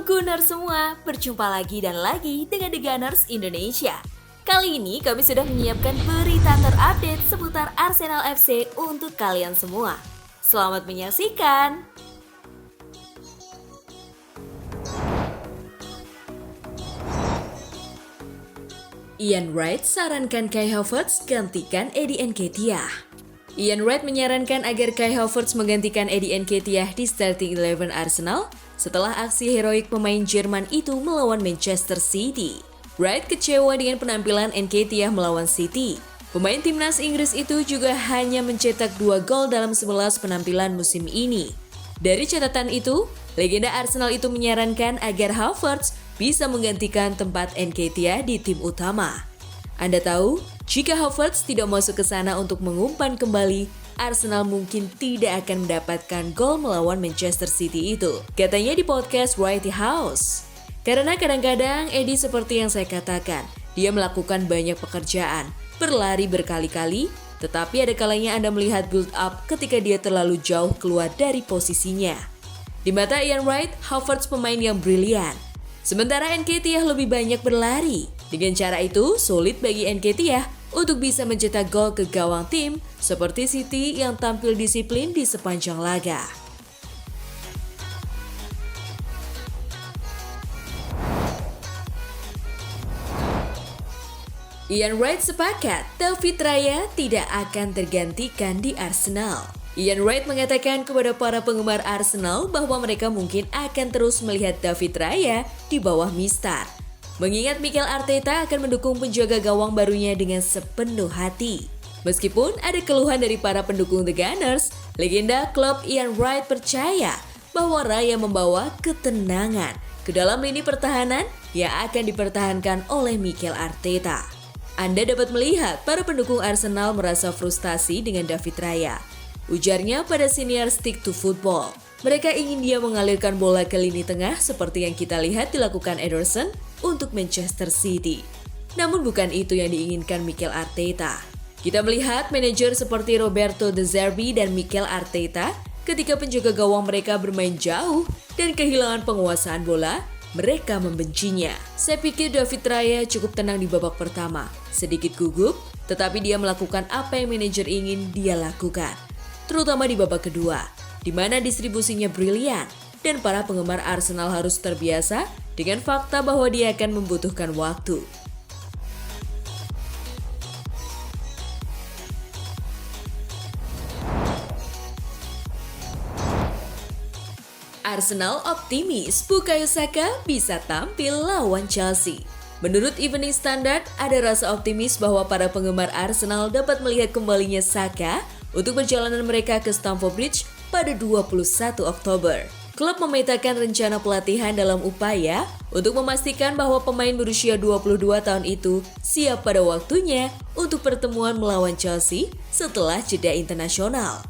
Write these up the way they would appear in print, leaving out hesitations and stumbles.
Gunners semua, berjumpa lagi dan lagi dengan The Gunners Indonesia. Kali ini kami sudah menyiapkan berita terupdate seputar Arsenal FC untuk kalian semua. Selamat menyaksikan! Ian Wright sarankan Kai Havertz gantikan Eddie Nketiah. Ian Wright menyarankan agar Kai Havertz menggantikan Eddie Nketiah di starting 11 Arsenal setelah aksi heroik pemain Jerman itu melawan Manchester City. Wright kecewa dengan penampilan Nketiah melawan City. Pemain timnas Inggris itu juga hanya mencetak 2 gol dalam 11 penampilan musim ini. Dari catatan itu, legenda Arsenal itu menyarankan agar Havertz bisa menggantikan tempat Nketiah di tim utama. Anda tahu, jika Havertz tidak masuk ke sana untuk mengumpan kembali, Arsenal mungkin tidak akan mendapatkan gol melawan Manchester City itu, katanya di podcast White House. Karena kadang-kadang Eddie seperti yang saya katakan, dia melakukan banyak pekerjaan, berlari berkali-kali, tetapi ada kalanya Anda melihat build up ketika dia terlalu jauh keluar dari posisinya. Di mata Ian Wright, Havertz pemain yang brilian. Sementara Nketiah lebih banyak berlari. Dengan cara itu, sulit bagi Nketiah untuk bisa mencetak gol ke gawang tim seperti City yang tampil disiplin di sepanjang laga. Ian Wright sepakat David Raya tidak akan tergantikan di Arsenal. Ian Wright mengatakan kepada para penggemar Arsenal bahwa mereka mungkin akan terus melihat David Raya di bawah Mistar. Mengingat Mikel Arteta akan mendukung penjaga gawang barunya dengan sepenuh hati. Meskipun ada keluhan dari para pendukung The Gunners, legenda klub Ian Wright percaya bahwa Raya membawa ketenangan ke dalam lini pertahanan yang akan dipertahankan oleh Mikel Arteta. Anda dapat melihat para pendukung Arsenal merasa frustasi dengan David Raya. Ujarnya pada senior Stick to Football. Mereka ingin dia mengalirkan bola ke lini tengah seperti yang kita lihat dilakukan Ederson untuk Manchester City. Namun bukan itu yang diinginkan Mikel Arteta. Kita melihat manajer seperti Roberto De Zerbi dan Mikel Arteta ketika penjaga gawang mereka bermain jauh dan kehilangan penguasaan bola, mereka membencinya. Saya pikir David Raya cukup tenang di babak pertama, sedikit gugup, tetapi dia melakukan apa yang manajer ingin dia lakukan. Terutama di babak kedua, di mana distribusinya brilian dan para penggemar Arsenal harus terbiasa dengan fakta bahwa dia akan membutuhkan waktu. Arsenal optimis Bukayo Saka bisa tampil lawan Chelsea. Menurut Evening Standard, ada rasa optimis bahwa para penggemar Arsenal dapat melihat kembalinya Saka untuk perjalanan mereka ke Stamford Bridge pada 21 Oktober. Klub memetakan rencana pelatihan dalam upaya untuk memastikan bahwa pemain berusia 22 tahun itu siap pada waktunya untuk pertemuan melawan Chelsea setelah jeda internasional.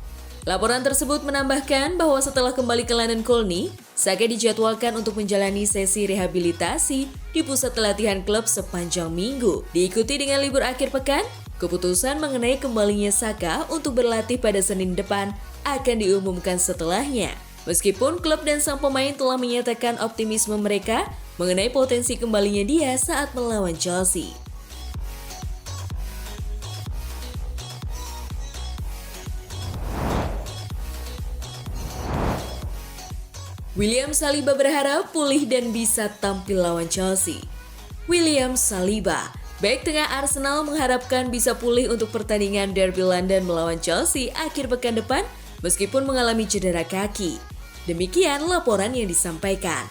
Laporan tersebut menambahkan bahwa setelah kembali ke London Colney, Saka dijadwalkan untuk menjalani sesi rehabilitasi di pusat latihan klub sepanjang minggu. Diikuti dengan libur akhir pekan, keputusan mengenai kembalinya Saka untuk berlatih pada Senin depan akan diumumkan setelahnya. Meskipun klub dan sang pemain telah menyatakan optimisme mereka mengenai potensi kembalinya dia saat melawan Chelsea. William Saliba berharap pulih dan bisa tampil lawan Chelsea. William Saliba, bek tengah Arsenal mengharapkan bisa pulih untuk pertandingan Derby London melawan Chelsea akhir pekan depan meskipun mengalami cedera kaki. Demikian laporan yang disampaikan.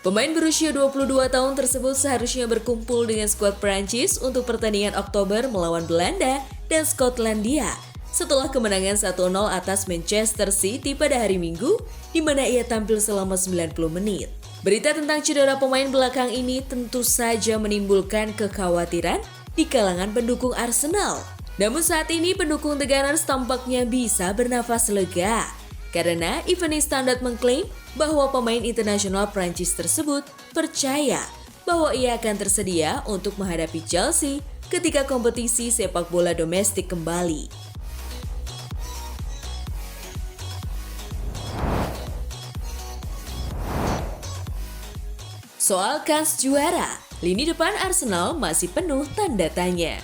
Pemain berusia 22 tahun tersebut seharusnya berkumpul dengan skuad Perancis untuk pertandingan Oktober melawan Belanda dan Skotlandia setelah kemenangan 1-0 atas Manchester City pada hari Minggu, di mana ia tampil selama 90 menit. Berita tentang cedera pemain belakang ini tentu saja menimbulkan kekhawatiran di kalangan pendukung Arsenal. Namun saat ini pendukung The Gunners tampaknya bisa bernafas lega, karena Evening Standard mengklaim bahwa pemain internasional Prancis tersebut percaya bahwa ia akan tersedia untuk menghadapi Chelsea ketika kompetisi sepak bola domestik kembali. Soal kans juara, lini depan Arsenal masih penuh tanda tanya.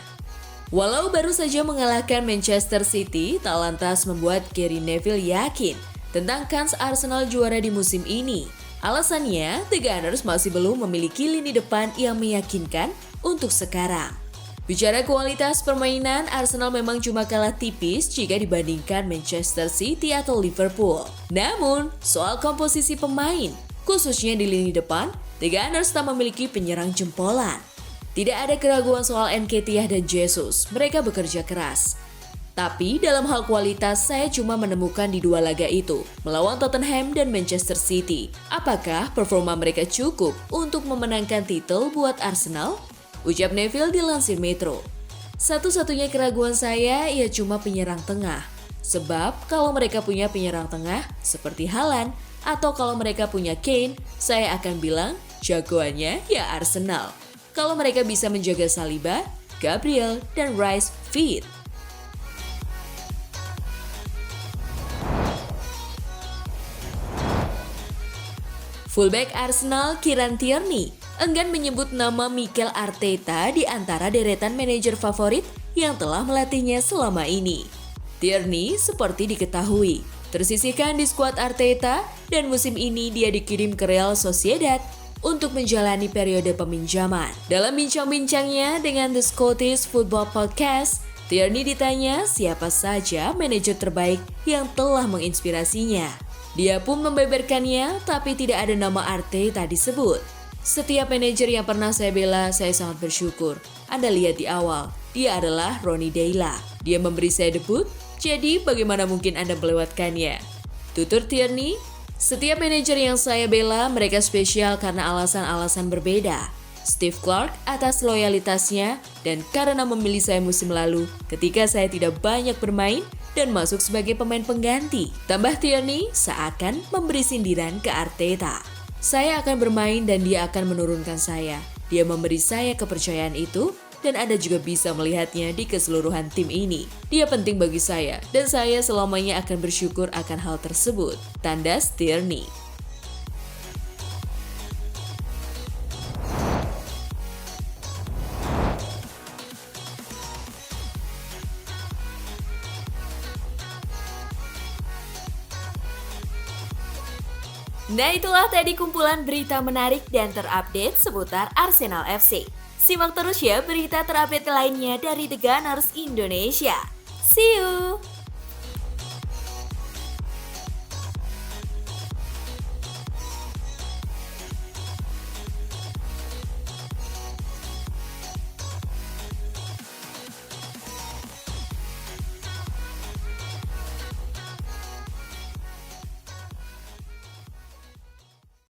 Walau baru saja mengalahkan Manchester City, tak lantas membuat Gary Neville yakin tentang kans Arsenal juara di musim ini. Alasannya, The Gunners masih belum memiliki lini depan yang meyakinkan untuk sekarang. Bicara kualitas permainan, Arsenal memang cuma kalah tipis jika dibandingkan Manchester City atau Liverpool. Namun, soal komposisi pemain, khususnya di lini depan, The Gunners tak memiliki penyerang jempolan. Tidak ada keraguan soal Nketiah dan Jesus, mereka bekerja keras. Tapi dalam hal kualitas, saya cuma menemukan di dua laga itu, melawan Tottenham dan Manchester City. Apakah performa mereka cukup untuk memenangkan titel buat Arsenal? Ucap Neville dilansir Metro. Satu-satunya keraguan saya ia cuma penyerang tengah. Sebab kalau mereka punya penyerang tengah seperti Haaland atau kalau mereka punya Kane, saya akan bilang jagoannya ya Arsenal. Kalau mereka bisa menjaga Saliba, Gabriel, dan Rice fit. Fullback Arsenal Kieran Tierney enggan menyebut nama Mikel Arteta di antara deretan manajer favorit yang telah melatihnya selama ini. Tierney seperti diketahui tersisihkan di skuad Arteta dan musim ini dia dikirim ke Real Sociedad untuk menjalani periode peminjaman. Dalam bincang-bincangnya dengan The Scottish Football Podcast, Tierney ditanya siapa saja manajer terbaik yang telah menginspirasinya. Dia pun membeberkannya, tapi tidak ada nama Arteta disebut. Setiap manajer yang pernah saya bela, saya sangat bersyukur. Anda lihat di awal, dia adalah Ronny Deila. Dia memberi saya debut, jadi bagaimana mungkin Anda melewatkannya? Tutur Tierney, setiap manajer yang saya bela, mereka spesial karena alasan-alasan berbeda. Steve Clarke atas loyalitasnya dan karena memilih saya musim lalu ketika saya tidak banyak bermain dan masuk sebagai pemain pengganti. Tambah Tierney seakan memberi sindiran ke Arteta. Saya akan bermain dan dia akan menurunkan saya. Dia memberi saya kepercayaan itu dan Anda juga bisa melihatnya di keseluruhan tim ini. Dia penting bagi saya dan saya selamanya akan bersyukur akan hal tersebut. Tandas Tierney. Nah, itulah tadi kumpulan berita menarik dan terupdate seputar Arsenal FC. Simak terus ya berita terupdate lainnya dari The Gunners Indonesia. See you!